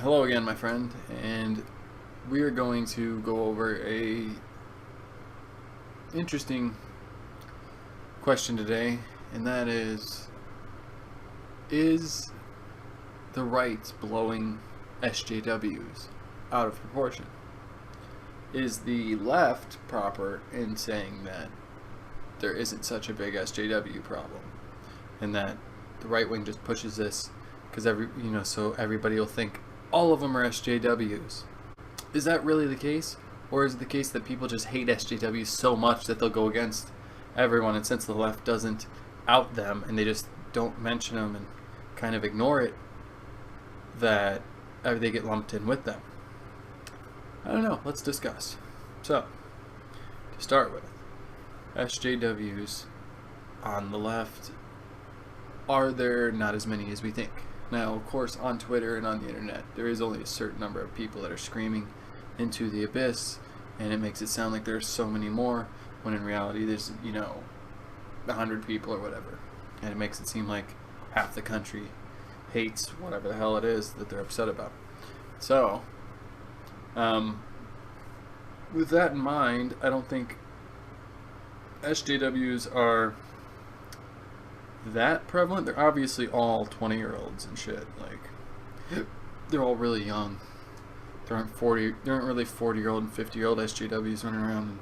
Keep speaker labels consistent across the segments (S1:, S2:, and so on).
S1: Hello again, my friend, and we are going to go over a interesting question today, and that is the right blowing SJWs out of proportion? Is the left proper in saying that there isn't such a big SJW problem, and that the right wing just pushes this because so everybody will think all of them are SJWs? Is that really the case? Or is it the case that people just hate SJWs so much that they'll go against everyone, and since the left doesn't out them and they just don't mention them and kind of ignore it, that they get lumped in with them? I don't know. Let's discuss. So, to start with, SJWs on the left, are there not as many as we think? Now, of course, on Twitter and on the internet, there is only a certain number of people that are screaming into the abyss, and it makes it sound like there's so many more, when in reality there's, 100 people or whatever. And it makes it seem like half the country hates whatever the hell it is that they're upset about. So, with that in mind, I don't think SJWs are that prevalent. They're obviously all 20-year-olds and shit. Like, they're all really young. There aren't really 40-year-old and 50-year-old SJWs running around.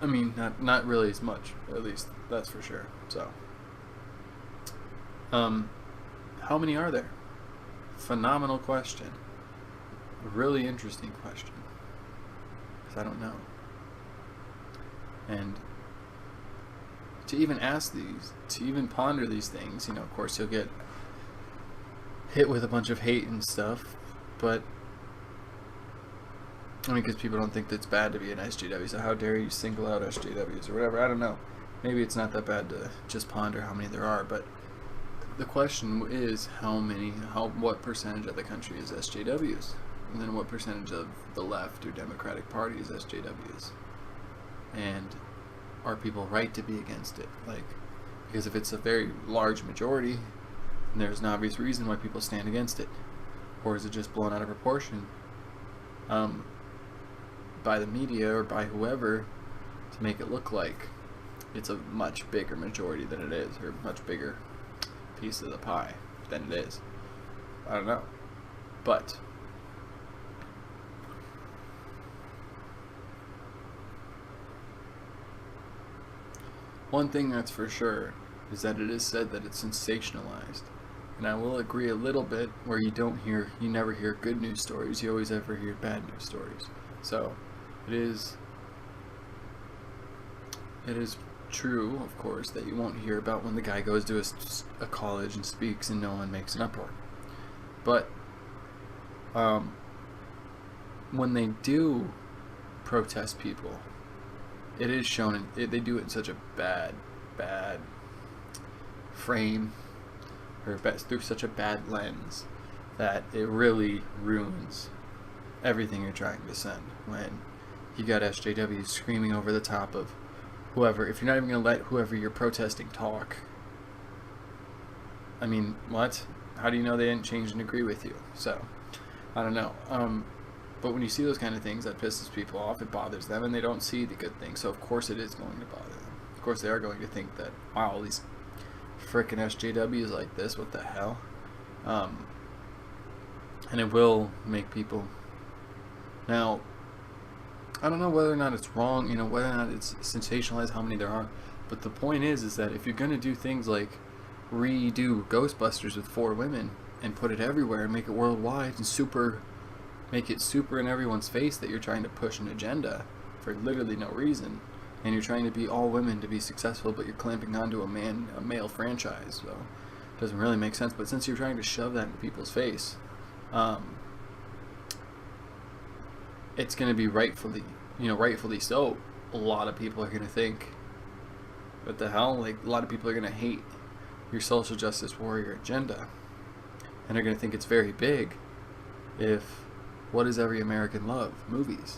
S1: I mean, not really as much, at least that's for sure. So, how many are there? Phenomenal question. A really interesting question. Because I don't know. And to even ask these, to even ponder these things, of course you'll get hit with a bunch of hate and stuff, but I mean, because people don't think that it's bad to be an SJW, so how dare you single out SJWs or whatever. I don't know. Maybe it's not that bad to just ponder how many there are, but the question is what percentage of the country is SJWs? And then what percentage of the left or Democratic Party is SJWs? And are people right to be against it? Because if it's a very large majority, then there's an obvious reason why people stand against it. Or is it just blown out of proportion by the media or by whoever to make it look like it's a much bigger majority than it is, or a much bigger piece of the pie than it is? I don't know. But one thing that's for sure is that it is said that it's sensationalized. And I will agree a little bit where you never hear good news stories, you always ever hear bad news stories. So, it is true, of course, that you won't hear about when the guy goes to a college and speaks and no one makes an uproar. But, when they do protest people, it is shown, they do it in such a bad frame, or through such a bad lens, that it really ruins everything you're trying to send. When you got SJWs screaming over the top of whoever, if you're not even going to let whoever you're protesting talk, I mean, what? How do you know they didn't change and agree with you? So, I don't know. But when you see those kind of things, that pisses people off, it bothers them, and they don't see the good things. So of course it is going to bother them. Of course they are going to think that, wow, these frickin' SJWs like this, what the hell? And it will make people. Now, I don't know whether or not it's wrong, whether or not it's sensationalized how many there are, but the point is that if you're going to do things like redo Ghostbusters with 4 women and put it everywhere and make it worldwide and make it super in everyone's face that you're trying to push an agenda for literally no reason, and you're trying to be all women to be successful, but you're clamping onto a male franchise, so it doesn't really make sense. But since you're trying to shove that in people's face, it's going to be rightfully so. A lot of people are going to think, what the hell? Like, a lot of people are going to hate your social justice warrior agenda, and they're going to think it's very big. What does every American love? Movies,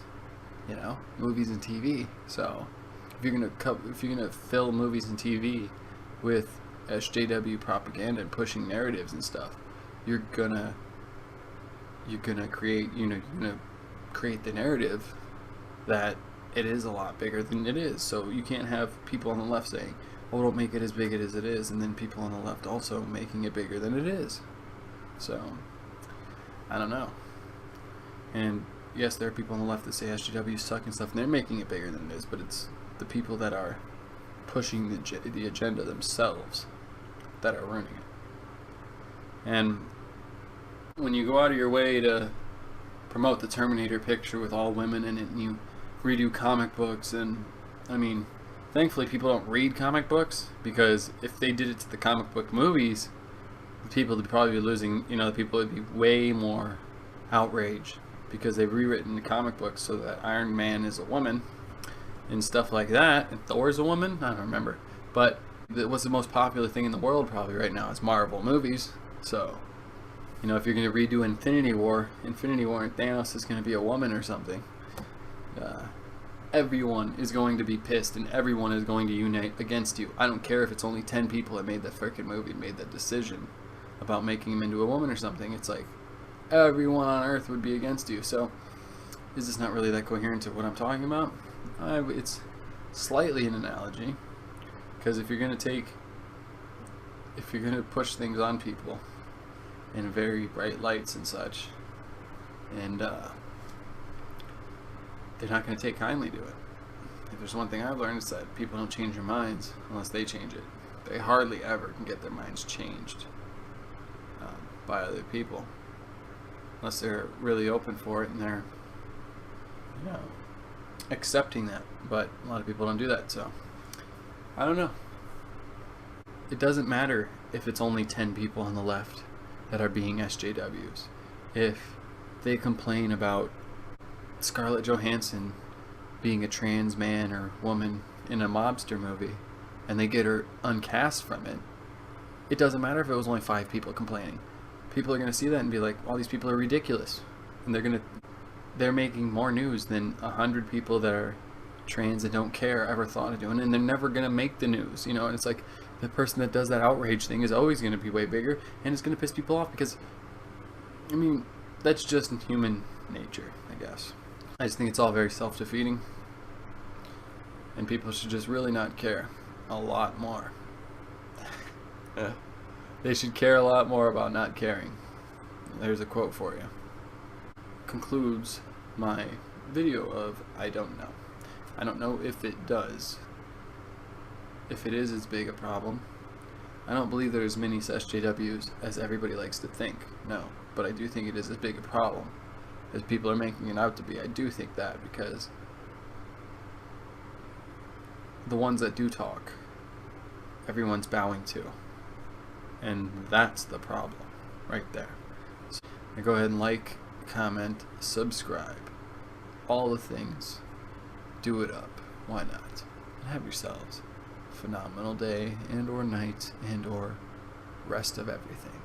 S1: movies and TV. So if you're gonna fill movies and TV with SJW propaganda and pushing narratives and stuff, you're gonna you're gonna create, you're gonna create the narrative that it is a lot bigger than it is. So you can't have people on the left saying, "Oh, don't make it as big as it is," and then people on the left also making it bigger than it is. So I don't know. And yes, there are people on the left that say SJWs suck and stuff, and they're making it bigger than it is. But it's the people that are pushing the agenda themselves that are ruining it. And when you go out of your way to promote the Terminator picture with all women in it, and you redo comic books, and I mean, thankfully people don't read comic books, because if they did it to the comic book movies, the people would probably be losing, the people would be way more outraged, because they've rewritten the comic books so that Iron Man is a woman and stuff like that, and Thor's a woman, I don't remember, but what's the most popular thing in the world probably right now is Marvel movies. So if you're going to redo Infinity War and Thanos is going to be a woman or something, everyone is going to be pissed and everyone is going to unite against you. I don't care if it's only 10 people that made that freaking movie, made that decision about making him into a woman or something. It's like everyone on Earth would be against you. So is this not really that coherent to what I'm talking about? It's slightly an analogy, because if you're going to push things on people in very bright lights and such, and they're not going to take kindly to it. If there's one thing I've learned, it's that people don't change their minds unless they change it. They hardly ever can get their minds changed by other people, unless they're really open for it and they're accepting that. But a lot of people don't do that, so I don't know. It doesn't matter if it's only 10 people on the left that are being SJWs. If they complain about Scarlett Johansson being a trans man or woman in a mobster movie and they get her uncast from it, it doesn't matter if it was only 5 people complaining. People are going to see that and be like, all these people are ridiculous, and they're making more news than 100 people that are trans and don't care ever thought of doing it, and they're never going to make the news, and it's like the person that does that outrage thing is always going to be way bigger, and it's going to piss people off, because I mean, that's just human nature, I guess. I just think it's all very self-defeating, and people should just really not care a lot more. They should care a lot more about not caring. There's a quote for you. Concludes my video of I don't know. I don't know if it does. If it is as big a problem. I don't believe there's as many SJWs as everybody likes to think. No. But I do think it is as big a problem as people are making it out to be. I do think that, because the ones that do talk, everyone's bowing to. And that's the problem right there. So go ahead and like, comment, subscribe, all the things. Do it up. Why not? And have yourselves a phenomenal day and or night and or rest of everything.